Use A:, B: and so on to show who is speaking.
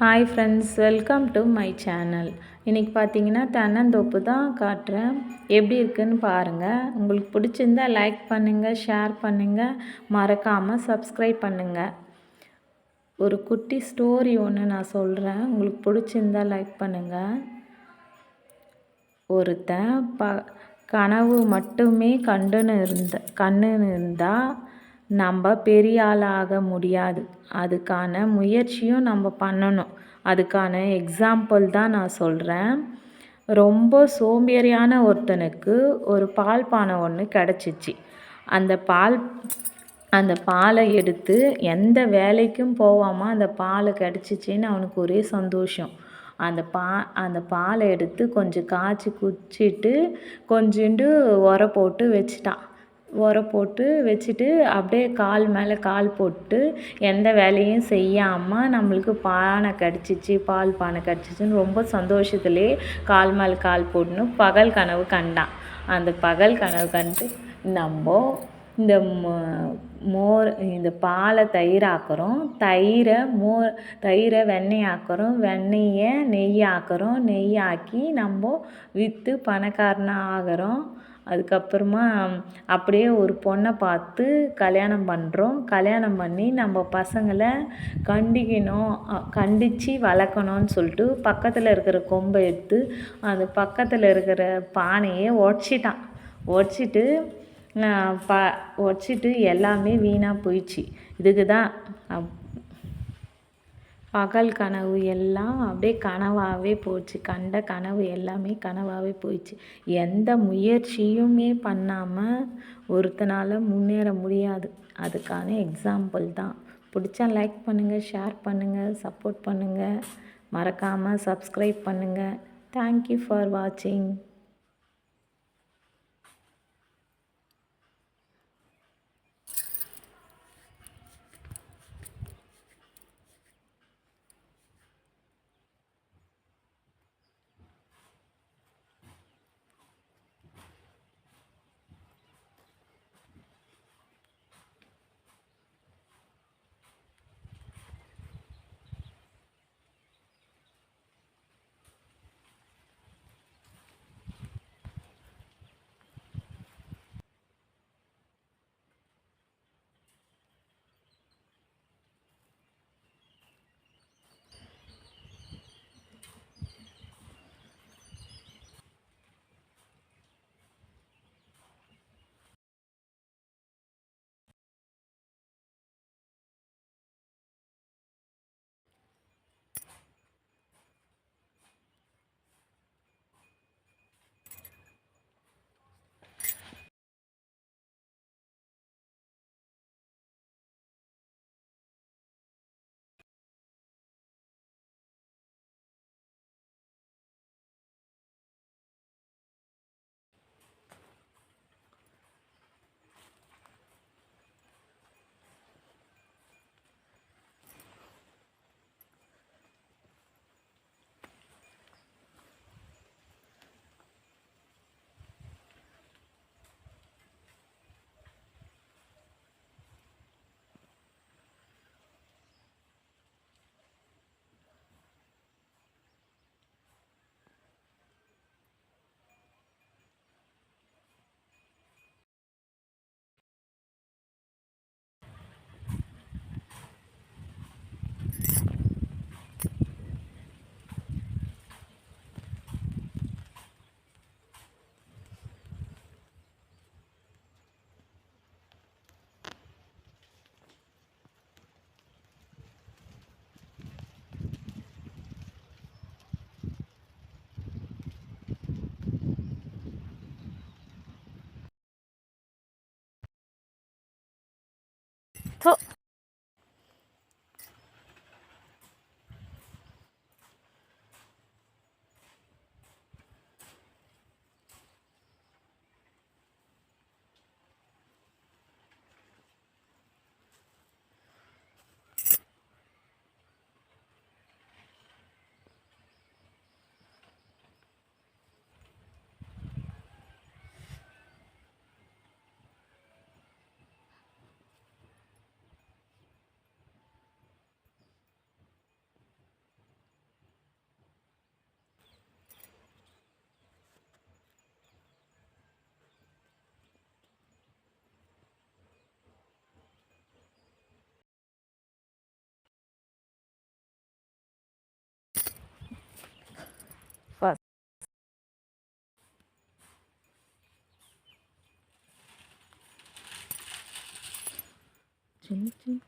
A: Hi friends, welcome to my channel. இன்றைக்கி பார்த்தீங்கன்னா தென்னந்தோப்பு தான் காட்டுறேன். எப்படி இருக்குதுன்னு பாருங்கள். உங்களுக்கு பிடிச்சிருந்தா லைக் பண்ணுங்கள், ஷேர் பண்ணுங்கள், மறக்காமல் சப்ஸ்கிரைப் பண்ணுங்கள். ஒரு குட்டி ஸ்டோரி ஒன்று நான் சொல்கிறேன், உங்களுக்கு பிடிச்சிருந்தா லைக் பண்ணுங்கள். ஒருத்தன் கனவு மட்டுமே கண்ணுன்னு இருந்தால் நம்ம பெரிய ஆளாக முடியாது. அதுக்கான முயற்சியும் நம்ம பண்ணணும். அதுக்கான எக்ஸாம்பிள் தான் நான் சொல்கிறேன். ரொம்ப சோம்பேறியான ஒருத்தனுக்கு ஒரு பால் பானை ஒன்று கிடச்சிச்சு. அந்த பாலை எடுத்து எந்த வேலைக்கும் போகாமல் அந்த பாலை கிடச்சிச்சின்னு அவனுக்கு ஒரே சந்தோஷம். அந்த பாலை எடுத்து கொஞ்சம் காய்ச்சி குடிச்சிட்டு கொஞ்சோண்டு உரை போட்டு வச்சிட்டான். உரை போட்டு வச்சுட்டு அப்படியே கால் மேலே கால் போட்டு எந்த வேலையும் செய்யாமல் நம்மளுக்கு பானை கிடச்சிச்சு, பால் பானை கிடச்சிச்சின்னு ரொம்ப சந்தோஷத்துலேயே கால் மேலே கால் போட்டுன்னு பகல் கனவு கண்டான். அந்த பகல் கனவு கண்டு நம்ம இந்த பாலை தயிராக்குறோம், தயிரை வெண்ணெய் ஆக்குறோம், வெண்ணெயை நெய் ஆக்குறோம், நெய் ஆக்கி நம்ம விற்று பணக்காரனாக ஆகிறோம். அதுக்கப்புறமா அப்படியே ஒரு பொண்ணை பார்த்து கல்யாணம் பண்ணுறோம். கல்யாணம் பண்ணி நம்ம பசங்களை கண்டித்து வளர்க்கணும்னு சொல்லிட்டு பக்கத்தில் இருக்கிற கொம்பை எடுத்து அந்த பக்கத்தில் இருக்கிற பானையை உடச்சிட்டு எல்லாமே வீணாக போயிடுச்சு. இதுக்கு தான் பகல் கனவு எல்லாம் அப்படியே கனவாகவே போச்சு. கண்ட கனவு எல்லாமே கனவாகவே போயிடுச்சு. எந்த முயற்சியுமே பண்ணாமல் ஒருத்தனால் முன்னேற முடியாது. அதுக்கான எக்ஸாம்பிள் தான். பிடிச்சா லைக் பண்ணுங்கள், ஷேர் பண்ணுங்கள், சப்போர்ட் பண்ணுங்கள், மறக்காமல் சப்ஸ்கிரைப் பண்ணுங்கள். தேங்க்யூ ஃபார் வாட்சிங். சின்ன சின்ன